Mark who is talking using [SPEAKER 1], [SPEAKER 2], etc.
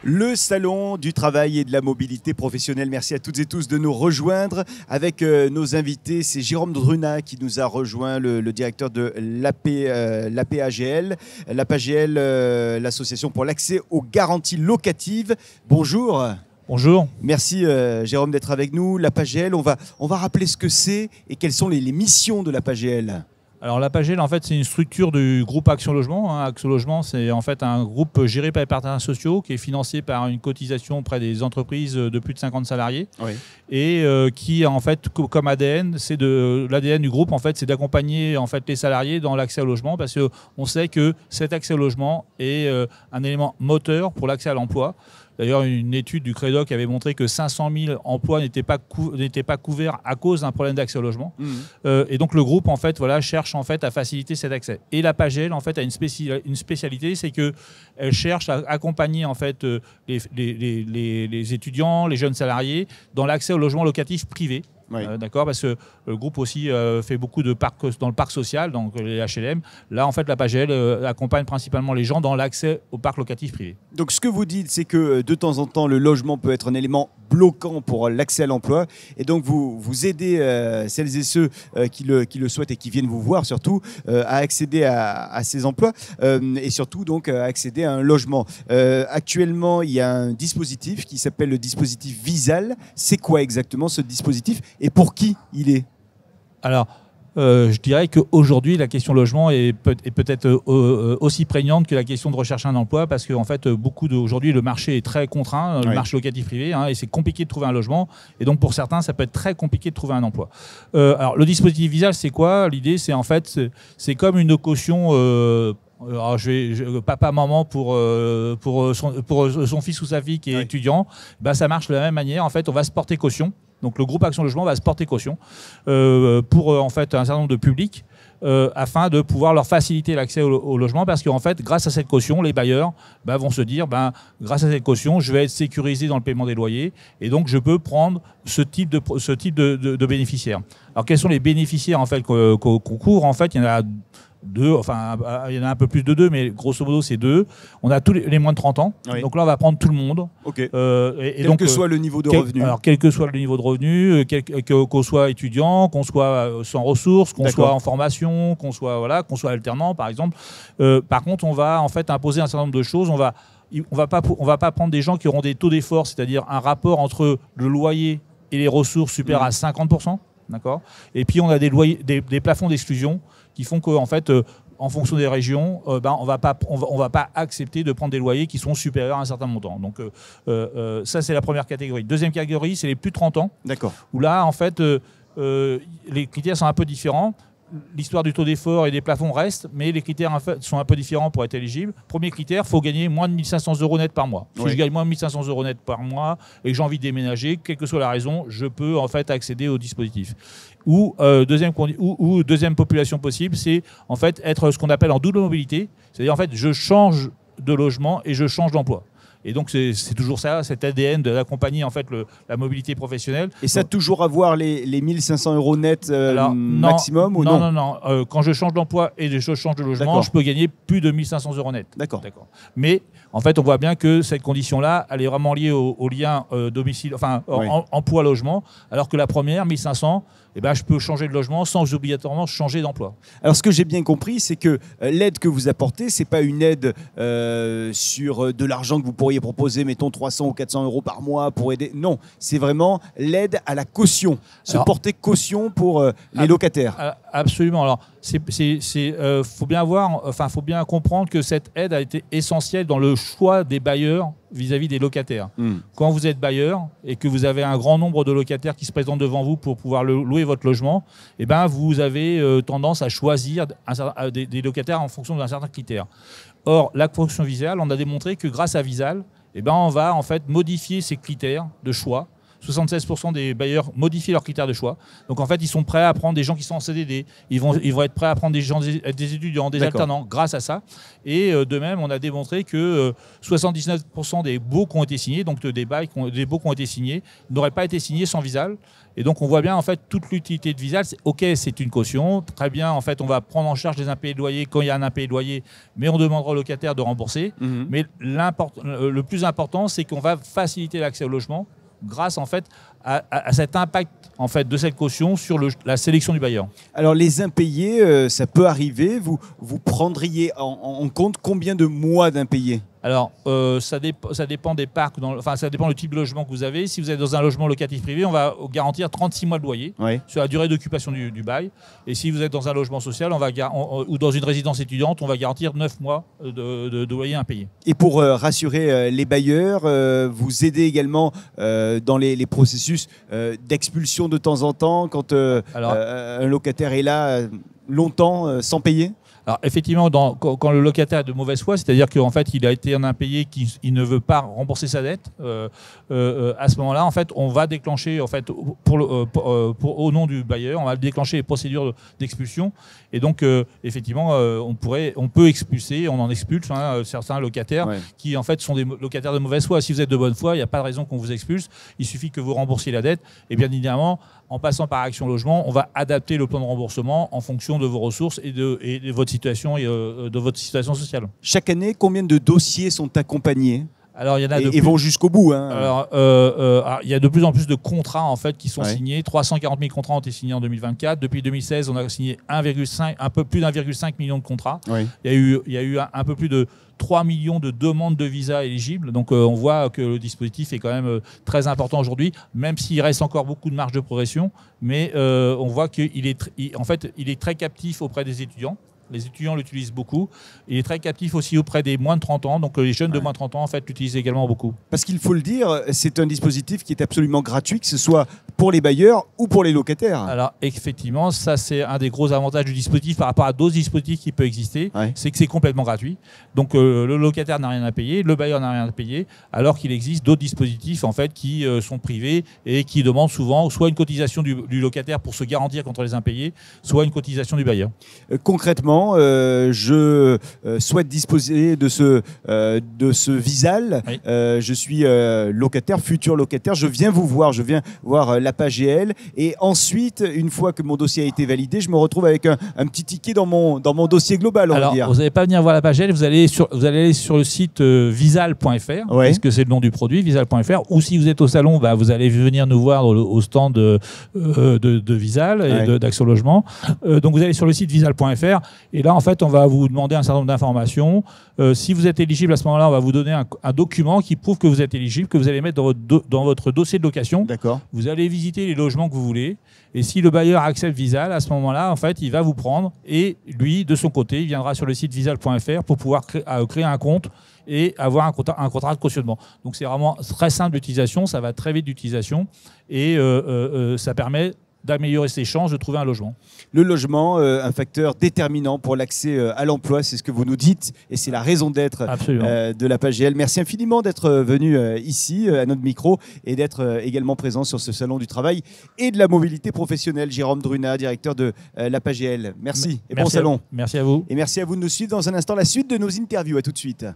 [SPEAKER 1] Le salon du travail et de la mobilité professionnelle. Merci à toutes et tous de nous rejoindre avec nos invités. C'est Jérôme Drunat qui nous a rejoint, le directeur de l'APAGL. L'APAGL, l'association pour l'accès aux garanties locatives. Bonjour.
[SPEAKER 2] Bonjour.
[SPEAKER 1] Merci Jérôme d'être avec nous. L'APAGL, on va rappeler ce que c'est et quelles sont les missions de l'APAGL.
[SPEAKER 2] Alors l'APAGL, en fait, c'est une structure du groupe Action Logement. Action Logement, c'est en fait un groupe géré par les partenaires sociaux qui est financé par une cotisation auprès des entreprises de plus de 50 salariés. Oui. Et qui, en fait, comme ADN, l'ADN du groupe, en fait, c'est d'accompagner en fait les salariés dans l'accès au logement, parce qu'on sait que cet accès au logement est un élément moteur pour l'accès à l'emploi. D'ailleurs, une étude du Crédoc avait montré que 500 000 emplois n'étaient pas couverts à cause d'un problème d'accès au logement. Et donc le groupe, en fait, voilà, cherche en fait à faciliter cet accès. Et l'APAGL, en fait, a une spécialité, c'est qu'elle cherche à accompagner en fait les étudiants, les jeunes salariés dans l'accès au logement locatif privé. Oui. D'accord, parce que le groupe aussi fait beaucoup de parcs dans le parc social, donc les HLM. Là, en fait, l'APAGL accompagne principalement les gens dans l'accès au parc locatif privé.
[SPEAKER 1] Donc, ce que vous dites, c'est que de temps en temps, le logement peut être un élément bloquant pour l'accès à l'emploi. Et donc, vous aidez celles et ceux qui le souhaitent et qui viennent vous voir, surtout, à accéder à ces emplois et surtout, donc, à accéder à un logement. Actuellement, il y a un dispositif qui s'appelle le dispositif Visal. C'est quoi exactement ce dispositif ? Et pour qui il est?
[SPEAKER 2] Alors, je dirais qu'aujourd'hui, la question logement est peut-être aussi prégnante que la question de rechercher un emploi, parce qu'en fait, aujourd'hui, le marché est très contraint, le marché locatif privé, et c'est compliqué de trouver un logement. Et donc, pour certains, ça peut être très compliqué de trouver un emploi. Alors, le dispositif Visal, c'est quoi? L'idée, c'est en fait, c'est comme une caution... Alors papa, maman pour son fils ou sa fille qui est étudiant, ça marche de la même manière. En fait, on va se porter caution. Donc le groupe Action Logement va se porter caution pour en fait un certain nombre de publics afin de pouvoir leur faciliter l'accès au logement, parce qu'en fait, grâce à cette caution, les bailleurs vont se dire grâce à cette caution, je vais être sécurisé dans le paiement des loyers, et donc je peux prendre ce type de bénéficiaires. Alors quels sont les bénéficiaires en fait qu'on couvre? En fait, il y en a deux, enfin il y en a un peu plus de deux, mais grosso modo c'est deux. On a tous les moins de 30 ans, donc là on va prendre tout le monde.
[SPEAKER 1] Okay. Quel que soit le niveau de revenu.
[SPEAKER 2] Alors quel que soit le niveau de revenu, qu'on soit étudiant, qu'on soit sans ressources, qu'on soit en formation, qu'on soit alternant par exemple. Par contre, on va en fait imposer un certain nombre de choses. On va pas prendre des gens qui auront des taux d'effort, c'est-à-dire un rapport entre le loyer et les ressources supérieur à 50%. D'accord. Et puis on a des plafonds d'exclusion qui font qu'en fait, en fonction des régions, on va pas accepter de prendre des loyers qui sont supérieurs à un certain montant. Donc ça, c'est la première catégorie. Deuxième catégorie, c'est les plus de 30 ans.
[SPEAKER 1] D'accord.
[SPEAKER 2] Où là, en fait, les critères sont un peu différents. L'histoire du taux d'effort et des plafonds reste, mais les critères en fait, sont un peu différents pour être éligible. Premier critère, il faut gagner moins de 1 500 € net par mois. Si je gagne moins de 1 500 € net par mois et que j'ai envie de déménager, quelle que soit la raison, je peux en fait accéder au dispositif. Ou deuxième population possible, c'est en fait être ce qu'on appelle en double mobilité, c'est-à-dire en fait je change de logement et je change d'emploi. Et donc, c'est toujours ça, cet ADN d'accompagner en fait la mobilité professionnelle.
[SPEAKER 1] Et ça, toujours avoir les 1 500 € net maximum ou non?
[SPEAKER 2] Non. Quand je change d'emploi et je change de logement, je peux gagner plus de 1 500 € net.
[SPEAKER 1] D'accord.
[SPEAKER 2] Mais en fait, on voit bien que cette condition-là, elle est vraiment liée au lien domicile, emploi-logement, alors que la première, 1 500, je peux changer de logement sans obligatoirement changer d'emploi.
[SPEAKER 1] Alors, ce que j'ai bien compris, c'est que l'aide que vous apportez, ce n'est pas une aide sur de l'argent que vous pourriez proposer, mettons 300 ou 400 € par mois pour aider. Non, c'est vraiment l'aide à la caution, porter caution pour les locataires.
[SPEAKER 2] Absolument. Alors, faut bien comprendre que cette aide a été essentielle dans le choix des bailleurs vis-à-vis des locataires. Quand vous êtes bailleur et que vous avez un grand nombre de locataires qui se présentent devant vous pour pouvoir louer votre logement, vous avez tendance à choisir des locataires en fonction d'un certain critère. Or, la caution Visal, on a démontré que grâce à Visal, on va en fait modifier ces critères de choix 76% des bailleurs modifient leurs critères de choix. Donc en fait, ils sont prêts à prendre des gens qui sont en CDD. Ils vont être prêts à prendre des étudiants, des alternants grâce à ça. Et de même, on a démontré que 79% des baux qui ont été signés, donc des baux qui ont été signés, n'auraient pas été signés sans Visal. Et donc on voit bien en fait toute l'utilité de Visal. Ok, c'est une caution, très bien. En fait, on va prendre en charge les impayés de loyer quand il y a un impayé de loyer, mais on demandera au locataire de rembourser. Mais le plus important, c'est qu'on va faciliter l'accès au logement grâce en fait à cet impact en fait de cette caution sur la sélection du bailleur.
[SPEAKER 1] Alors les impayés, ça peut arriver. Vous prendriez en compte combien de mois d'impayés?
[SPEAKER 2] Alors, ça dépend des parcs, ça dépend du type de logement que vous avez. Si vous êtes dans un logement locatif privé, on va garantir 36 mois de loyer sur la durée d'occupation du bail. Et si vous êtes dans un logement social ou dans une résidence étudiante, on va garantir 9 mois de loyer impayé.
[SPEAKER 1] Et pour rassurer les bailleurs, vous aidez également dans les processus d'expulsion de temps en temps quand un locataire est là longtemps sans payer?
[SPEAKER 2] Alors effectivement, quand le locataire est de mauvaise foi, c'est-à-dire qu'en fait il a été un impayé il ne veut pas rembourser sa dette, à ce moment-là, en fait, on va déclencher, en fait, au nom du bailleur, on va déclencher les procédures d'expulsion. Et donc effectivement, on peut expulser, on en expulse certains locataires qui en fait sont des locataires de mauvaise foi. Si vous êtes de bonne foi, il n'y a pas de raison qu'on vous expulse. Il suffit que vous remboursiez la dette. Et bien évidemment, en passant par Action Logement, on va adapter le plan de remboursement en fonction de vos ressources et de votre situation sociale.
[SPEAKER 1] Chaque année, combien de dossiers sont accompagnés?
[SPEAKER 2] Alors, il y en a
[SPEAKER 1] et vont jusqu'au bout.
[SPEAKER 2] Alors, il y a de plus en plus de contrats en fait, qui sont signés. 340 000 contrats ont été signés en 2024. Depuis 2016, on a signé un peu plus d'1,5 million de contrats. Il y a eu un peu plus de 3 millions de demandes de visa éligibles. Donc on voit que le dispositif est quand même très important aujourd'hui, même s'il reste encore beaucoup de marge de progression. Mais on voit qu'il est très captif auprès des étudiants. Les étudiants l'utilisent beaucoup. Il est très captif aussi auprès des moins de 30 ans. Donc les jeunes de moins de 30 ans en fait, l'utilisent également beaucoup.
[SPEAKER 1] Parce qu'il faut le dire, c'est un dispositif qui est absolument gratuit, que ce soit pour les bailleurs ou pour les locataires.
[SPEAKER 2] Alors effectivement, ça c'est un des gros avantages du dispositif par rapport à d'autres dispositifs qui peuvent exister. C'est que c'est complètement gratuit. Donc le locataire n'a rien à payer, le bailleur n'a rien à payer, alors qu'il existe d'autres dispositifs en fait, qui sont privés et qui demandent souvent soit une cotisation du locataire pour se garantir contre les impayés, soit une cotisation du bailleur.
[SPEAKER 1] Concrètement, je souhaite disposer de ce Visal. Je suis locataire, futur locataire. Je viens vous voir, je viens voir l'APAGL. Et ensuite, une fois que mon dossier a été validé, je me retrouve avec un petit ticket dans mon dossier global.
[SPEAKER 2] Alors, vous n'allez pas venir voir l'APAGL, vous allez aller sur le site visal.fr, puisque c'est le nom du produit, visal.fr. Ou si vous êtes au salon, vous allez venir nous voir au stand de Visal et d'Action Logement. Donc vous allez sur le site visal.fr. Et là, en fait, on va vous demander un certain nombre d'informations. Si vous êtes éligible à ce moment-là, on va vous donner un document qui prouve que vous êtes éligible, que vous allez mettre dans votre dossier de location. Vous allez visiter les logements que vous voulez. Et si le bailleur accepte Visal, à ce moment-là, en fait, il va vous prendre. Et lui, de son côté, il viendra sur le site visal.fr pour pouvoir créer un compte et avoir un contrat de cautionnement. Donc, c'est vraiment très simple d'utilisation. Ça va très vite d'utilisation. Et ça permet d'améliorer ses chances de trouver un logement.
[SPEAKER 1] Le logement, un facteur déterminant pour l'accès à l'emploi, c'est ce que vous nous dites, et c'est la raison d'être de l'APAGL. Merci infiniment d'être venu ici, à notre micro, et d'être également présent sur ce salon du travail et de la mobilité professionnelle. Jérôme Drunat, directeur de l'APAGL. Merci et bon salon.
[SPEAKER 2] Merci à vous.
[SPEAKER 1] Et merci à vous de nous suivre. Dans un instant, la suite de nos interviews. À tout de suite.